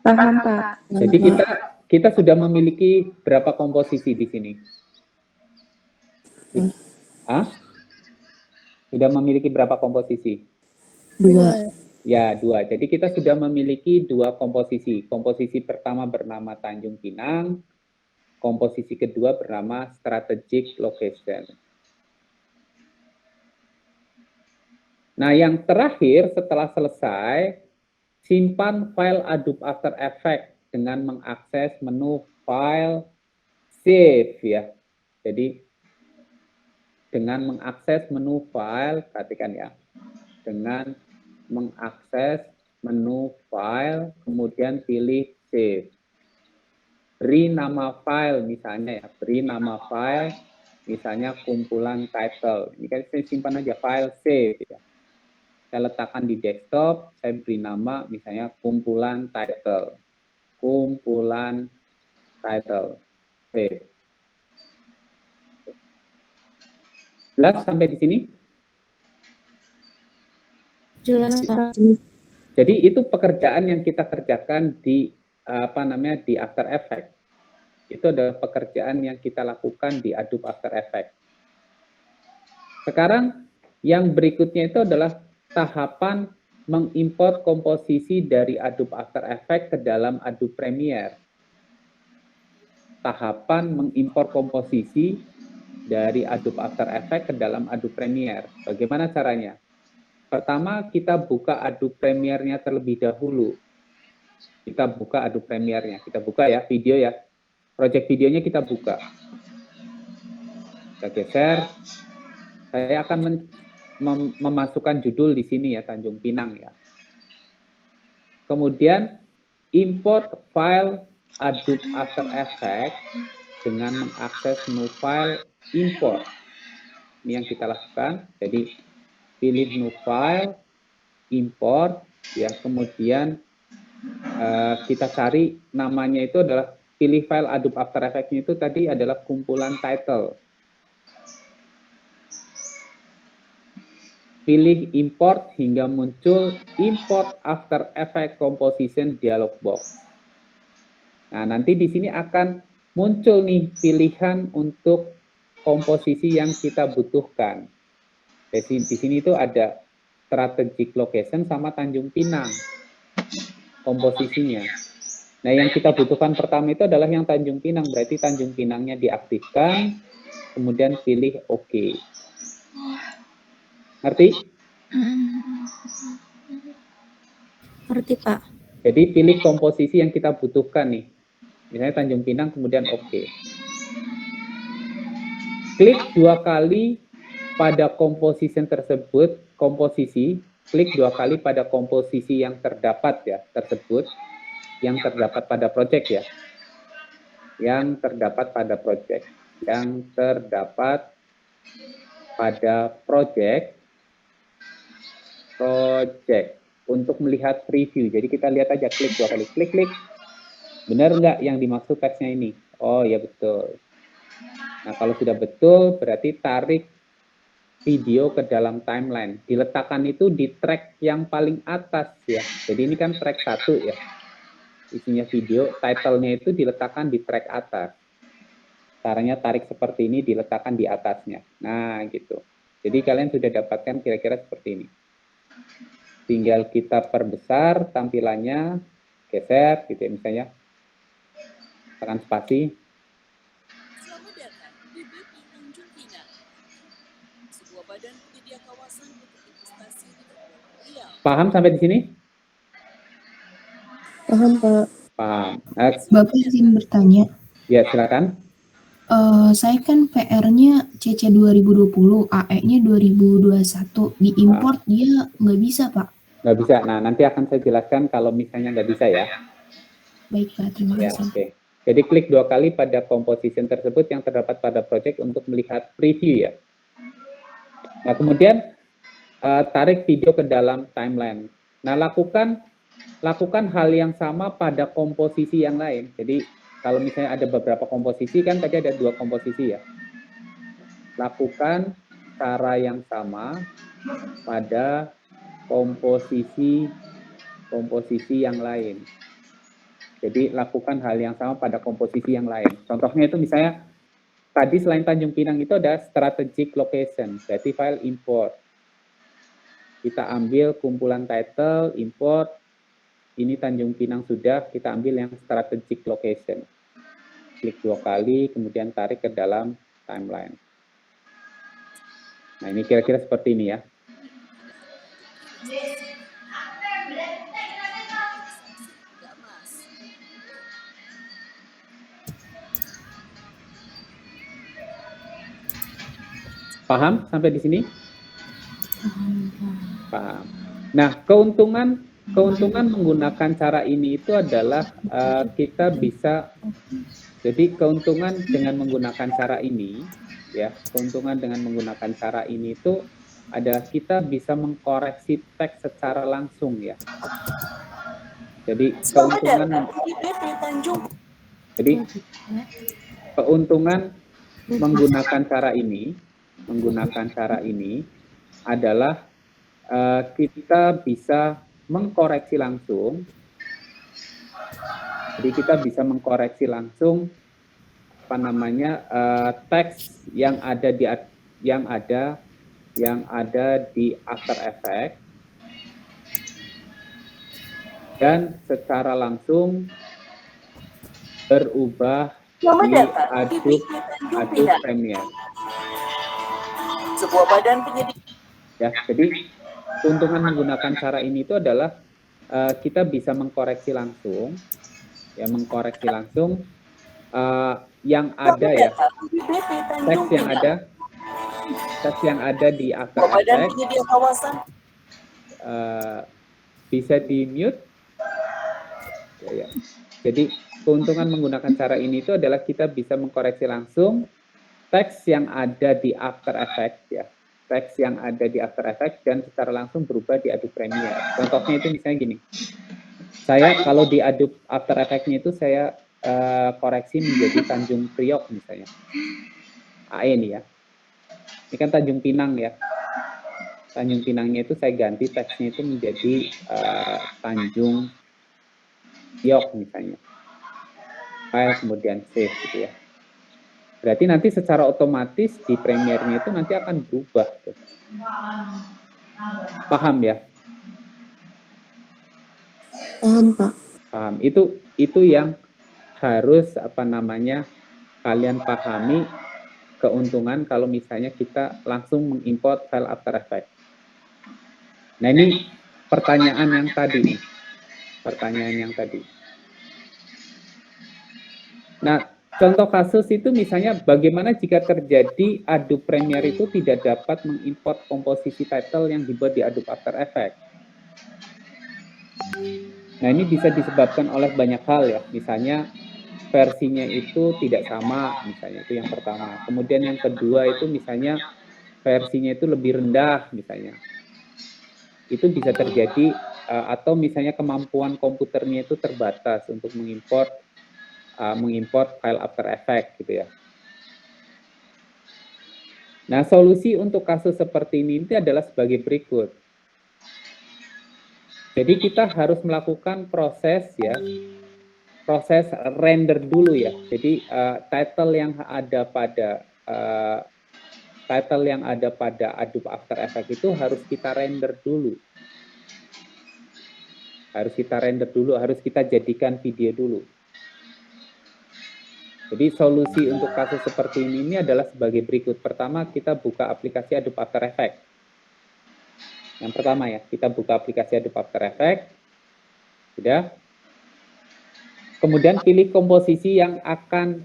Paham, Pak. Jadi kita sudah memiliki berapa komposisi di sini? Hah? Sudah memiliki berapa komposisi? 2. Ya, 2. Jadi kita sudah memiliki 2 komposisi. Komposisi pertama bernama Tanjung Pinang, komposisi kedua bernama Strategic Location. Nah, yang terakhir setelah selesai, simpan file Adobe After Effects dengan mengakses menu file save ya. Jadi dengan mengakses menu file, perhatikan ya, dengan mengakses menu file, kemudian pilih save. Beri nama file misalnya ya, beri nama file misalnya kumpulan title. Ini kan saya simpan aja file save ya. Saya letakkan di desktop, saya beri nama misalnya kumpulan title. Kumpulan title. Save. Jelas sampai di sini? Jelas, Pak. Jadi itu pekerjaan yang kita kerjakan di di After Effects. Itu adalah pekerjaan yang kita lakukan di Adobe After Effects. Sekarang yang berikutnya itu adalah tahapan mengimport komposisi dari Adobe After Effects ke dalam Adobe Premiere. Tahapan mengimport komposisi dari Adobe After Effects ke dalam Adobe Premiere. Bagaimana caranya? Pertama, kita buka Adobe Premiere-nya terlebih dahulu. Kita buka Adobe Premiere-nya. Kita buka ya, video ya. Project videonya kita buka. Kita geser. Saya akan memasukkan judul di sini ya, Tanjung Pinang ya. Kemudian, import file Adobe After Effects dengan mengakses menu file import. Ini yang kita lakukan. Jadi, pilih new file, import, ya, kemudian kita cari namanya itu adalah, pilih file Adobe After Effects itu tadi adalah kumpulan title. Pilih import hingga muncul import After Effects Composition dialog box. Nah, nanti di sini akan muncul nih pilihan untuk komposisi yang kita butuhkan. Di sini itu ada Strategic Location sama Tanjung Pinang komposisinya. Nah, yang kita butuhkan pertama itu adalah yang Tanjung Pinang, berarti Tanjung Pinangnya diaktifkan, kemudian pilih OK. Ngerti? Ngerti, Pak. Jadi pilih komposisi yang kita butuhkan nih. Misalnya Tanjung Pinang, kemudian OK. Klik 2 kali pada komposisi tersebut, klik 2 kali pada komposisi yang terdapat ya, tersebut, yang terdapat pada project ya. Yang terdapat pada project. Yang terdapat pada project untuk melihat preview. Jadi kita lihat aja, klik 2 kali, klik. Benar nggak yang dimaksud teksnya ini? Oh ya betul. Nah kalau sudah betul, berarti tarik video ke dalam timeline. Diletakkan itu di track yang paling atas ya. Jadi ini kan track 1 ya. Isinya video, title-nya itu diletakkan di track atas. Caranya tarik seperti ini, diletakkan di atasnya. Nah gitu. Jadi kalian sudah dapatkan kira-kira seperti ini. Tinggal kita perbesar tampilannya, geser gitu ya misalnya, tekan spasi. Selamat datang di BP Tanjung Pinang, sebuah badan penyedia kawasan untuk investasi di Kepulauan Riau. Paham sampai di sini? Paham, Pak. Paham. Bapak izin bertanya. Ya silakan. Saya kan PR-nya CC 2020, AE-nya 2021. Diimport dia nggak bisa, Pak? Nggak bisa. Nah, nanti akan saya jelaskan kalau misalnya nggak bisa ya. Baik, Pak. Terima Ya, kasih. oke. Jadi klik 2 kali pada composition tersebut yang terdapat pada project untuk melihat preview ya. Nah, kemudian tarik video ke dalam timeline. Nah, lakukan hal yang sama pada komposisi yang lain. Jadi kalau misalnya ada beberapa komposisi, kan tadi ada 2 komposisi ya. Lakukan cara yang sama pada komposisi yang lain. Jadi lakukan hal yang sama pada komposisi yang lain. Contohnya itu misalnya tadi selain Tanjung Pinang itu ada strategic location, berarti file import. Kita ambil kumpulan title, import, ini Tanjung Pinang sudah, kita ambil yang strategic location. Klik 2 kali, kemudian tarik ke dalam timeline. Nah ini kira-kira seperti ini ya. Paham sampai di sini? Paham. Nah, keuntungan menggunakan cara ini itu adalah kita bisa, jadi keuntungan dengan menggunakan cara ini, ya, keuntungan dengan menggunakan cara ini itu adalah kita bisa mengkoreksi teks secara langsung ya. Jadi keuntungan menggunakan cara ini adalah kita bisa mengkoreksi langsung. Jadi kita bisa mengkoreksi langsung apa namanya teks yang ada di After Effects dan secara langsung berubah di Adobe Premiere. Sebuah badan penyedia. Ya, jadi keuntungan menggunakan cara ini itu adalah kita bisa mengkoreksi langsung, ya yang ada ya teks yang ada di After Effects bisa di mute. Ya. Jadi keuntungan menggunakan cara ini itu adalah kita bisa mengkoreksi langsung teks yang ada di After Effects ya. Teks yang ada di After Effects dan secara langsung berubah di Adobe Premiere. Contohnya itu misalnya gini. Saya kalau di Adobe After Effects-nya itu saya koreksi menjadi Tanjung Priok misalnya. AE nih ya. Ini kan Tanjung Pinang ya. Tanjung Pinangnya itu saya ganti teksnya itu menjadi Tanjung Priok misalnya. File kemudian save gitu ya. Berarti nanti secara otomatis di Premiere-nya itu nanti akan berubah. Tuh. Paham ya? Paham, Pak. Paham. Itu yang harus apa namanya kalian pahami, keuntungan kalau misalnya kita langsung mengimport file After Effects. Nah ini pertanyaan yang tadi. Nah, contoh kasus itu misalnya bagaimana jika terjadi Adobe Premiere itu tidak dapat mengimport komposisi title yang dibuat di Adobe After Effects. Nah, ini bisa disebabkan oleh banyak hal ya. Misalnya versinya itu tidak sama, misalnya itu yang pertama. Kemudian yang kedua itu misalnya versinya itu lebih rendah misalnya. Itu bisa terjadi atau misalnya kemampuan komputernya itu terbatas untuk mengimport file After Effects gitu ya. Nah, solusi untuk kasus seperti ini adalah sebagai berikut. Jadi kita harus melakukan proses render dulu ya. Jadi title yang ada pada Adobe After Effects itu harus kita render dulu. Harus kita jadikan video dulu. Jadi solusi untuk kasus seperti ini adalah sebagai berikut. Pertama, kita buka aplikasi Adobe After Effects. Yang pertama ya, kita buka aplikasi Adobe After Effects. Sudah. Kemudian pilih komposisi yang akan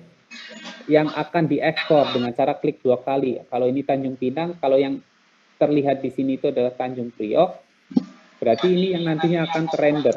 diekspor dengan cara klik 2 kali. Kalau ini Tanjung Pinang, kalau yang terlihat di sini itu adalah Tanjung Priok, berarti ini yang nantinya akan terrender.